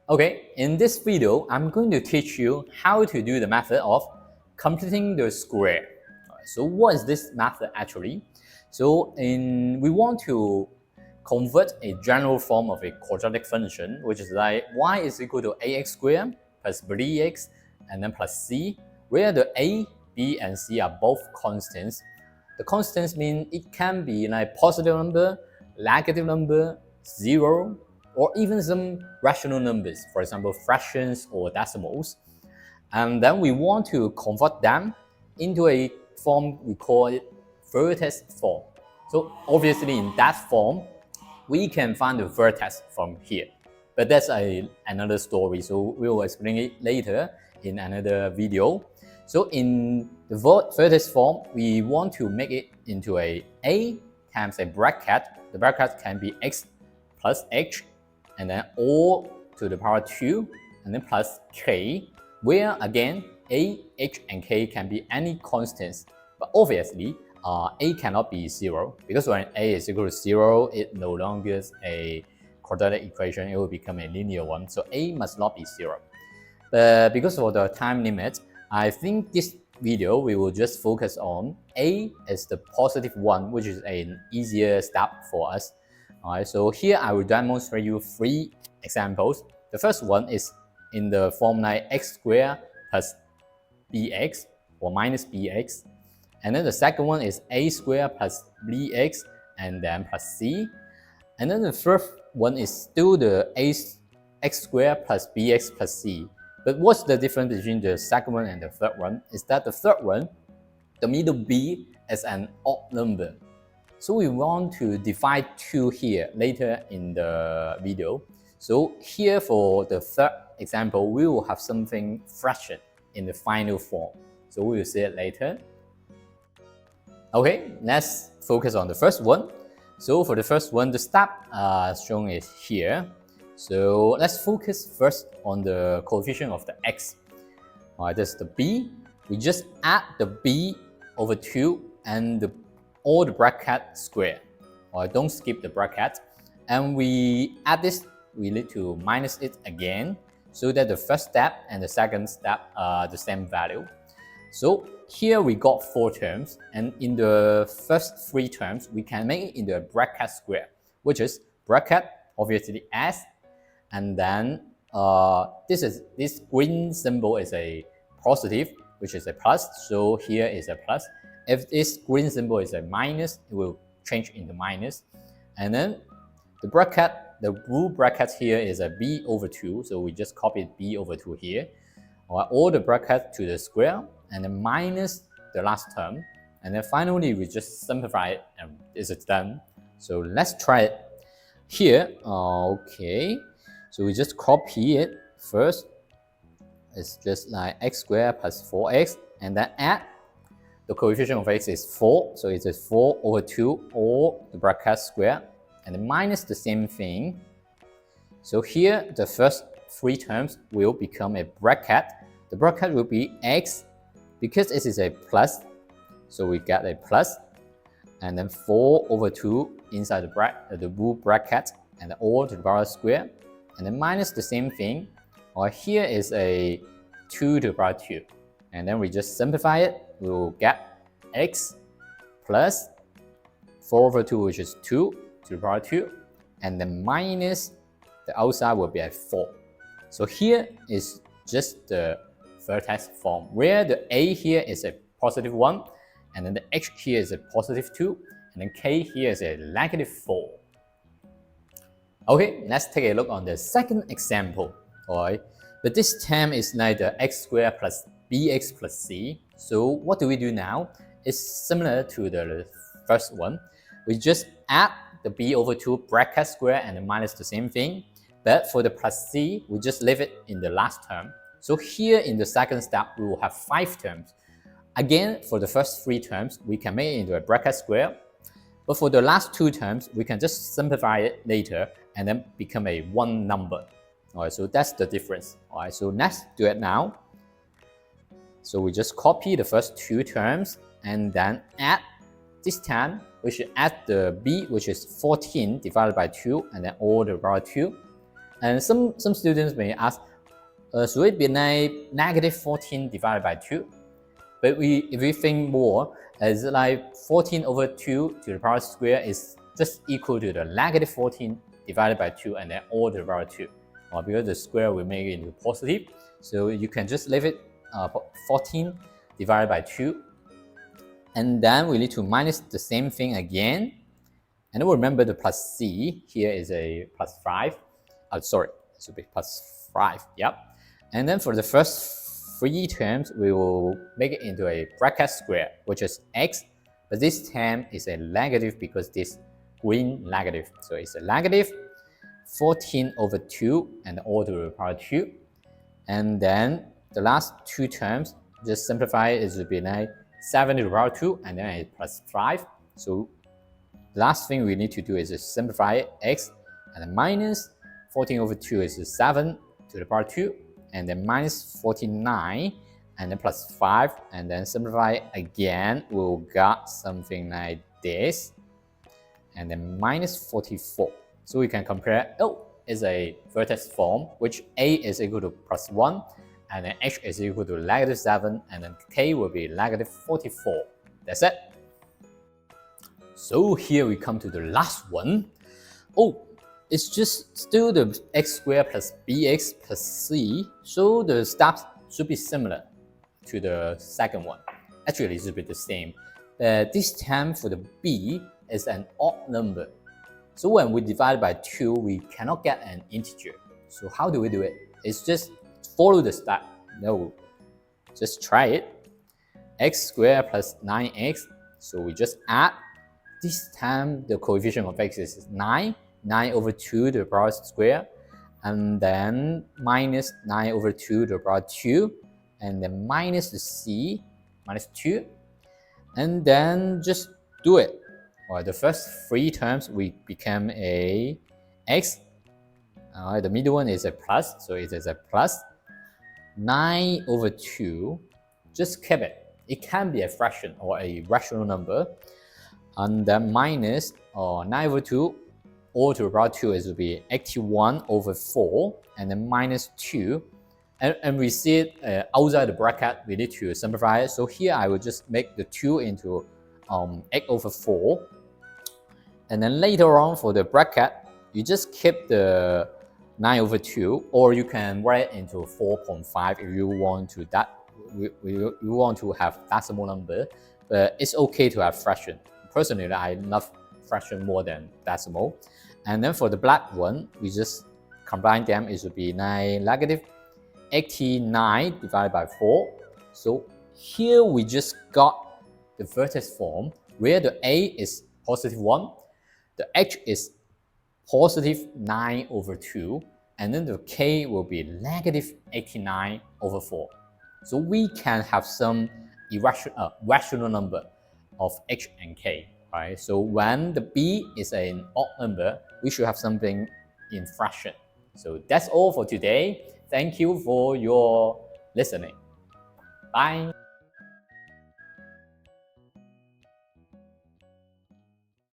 Okay, in this video, I'm going to teach you how to do the method of completing the square. So what is this method actually? We want to convert a general form of a quadratic function, which is like y is equal to ax squared plus bx and then plus c, where the a, b, and c are both constants. The constants mean it can be like positive number, negative number, zero, or even some rational numbers, for example, fractions or decimals. And then we want to convert them into a form we call it vertex form. So obviously in that form, we can find the vertex from here. But that's another story, so we will explain it later in another video. So in the vertex form, we want to make it into a times a bracket. The bracket can be x plus h, and then all to the power 2, and then plus k, where again a, h, and k can be any constants. But obviously, a cannot be 0, because when a is equal to 0, it no longer is a quadratic equation, it will become a linear one. So a must not be 0. But because of the time limit, I think this video we will just focus on a as the positive one, which is an easier step for us. Alright, so here I will demonstrate you 3 examples. The first one is in the form like x squared plus bx or minus bx. And then the second one is a squared plus bx and then plus c. And then the third one is still the x squared plus bx plus c. But what's the difference between the second one and the third one? Is that the third one, the middle b is an odd number. So we want to divide 2 here later in the video. So here for the third example, we will have something fraction in the final form. So we will see it later. Okay, let's focus on the first one. So for the first one, the step shown is here. So let's focus first on the coefficient of the x. Alright, that's the b. We just add the b over 2 and all the bracket square. Alright, don't skip the bracket. And we add this, we need to minus it again, so that the first step and the second step are the same value. So here we got 4 terms, and in the first 3 terms, we can make it into a bracket square, which is bracket, obviously s, and then this green symbol is a positive, which is a plus, so here is a plus. If this green symbol is a minus, it will change into minus. And then the bracket, the blue bracket here is a b over 2, so we just copy b over 2 here. All the bracket to the square, and then minus the last term. And then finally, we just simplify it, and it's done. So let's try it here. Okay, so we just copy it first. It's just like x squared plus 4x, and then add the coefficient of x is 4, so it's 4 over 2, all the bracket square, and then minus the same thing. So here, the first 3 terms will become a bracket. The bracket will be x, because this is a plus, so we get a plus, and then 4 over 2 inside the blue bracket, and then all to the power square, and then minus the same thing. Or here is a 2 to the power 2, and then we just simplify it. We will get x plus 4 over 2, which is 2 to the power 2, and then minus the outside will be a 4. So here is just the vertex form, where the a here is a positive 1, and then the h here is a positive 2, and then k here is a negative 4. Okay, let's take a look on the second example. Alright, but this term is like the x squared plus bx plus c. So what do we do now? It's similar to the first one. We just add the b over 2 bracket square and then minus the same thing. But for the plus c, we just leave it in the last term. So here in the second step, we will have 5 terms. Again, for the first 3 terms, we can make it into a bracket square. But for the last 2 terms, we can just simplify it later and then become a 1 number. Alright, so that's the difference. Alright, so let's do it now. So we just copy the first 2 terms and then add this time, we should add the b, which is 14 divided by 2, and then all the power 2. And some students may ask, should it be negative 14 divided by 2? But if we think more, it's like 14 over 2 to the power square is just equal to the negative 14 divided by 2 and then all to the power 2. Because the square will make it into positive, so you can just leave it 14 divided by 2. And then we need to minus the same thing again. And then remember the plus c, here is a plus 5. Sorry, it should be plus 5, yep. And then for the first 3 terms, we will make it into a bracket square, which is x, but this term is a negative because this green negative. So it's a negative 14 over 2 and all to the power 2. And then the last 2 terms, just simplify it, it would be like 7 to the power 2 and then a plus 5. So the last thing we need to do is just simplify x, and then minus 14 over 2 is 7 to the power 2, and then minus 49, and then plus 5, and then simplify again, we'll get something like this, and then minus 44. So we can compare, is a vertex form, which a is equal to plus 1, and then h is equal to negative 7, and then k will be negative 44. That's it. So here we come to the last one. It's just still the x squared plus bx plus c. So the steps should be similar to the second one. Actually, it should be the same. This time for the b is an odd number. So when we divide by 2, we cannot get an integer. So how do we do it? It's just follow the step. No, just try it. X squared plus 9x. So we just add. This time the coefficient of x is 9. 9 over 2 to the power square, and then minus 9 over 2 to the power 2, and then minus the c, minus 2, and then just do it. The first 3 terms we become a x. The middle one is a plus, so it is a plus 9 over 2. Just keep it. It can be a fraction or a rational number, and then minus 9 over 2 all to the power 2 is will be 81 over 4, and then minus 2. And we see it outside the bracket, we need to simplify it. So here I will just make the 2 into 8 over 4. And then later on for the bracket, you just keep the 9 over 2, or you can write it into 4.5 if you want to you want to have decimal number. But it's okay to have fraction. Personally, I love fraction more than decimal. And then for the black one, we just combine them. It should be negative 89 divided by 4. So here we just got the vertex form where the a is positive 1, the h is positive 9 over 2, and then the k will be negative 89 over 4. So we can have some rational number of h and k. Right? So when the b is an odd number, we should have something in fraction. So that's all for today. Thank you for your listening. Bye.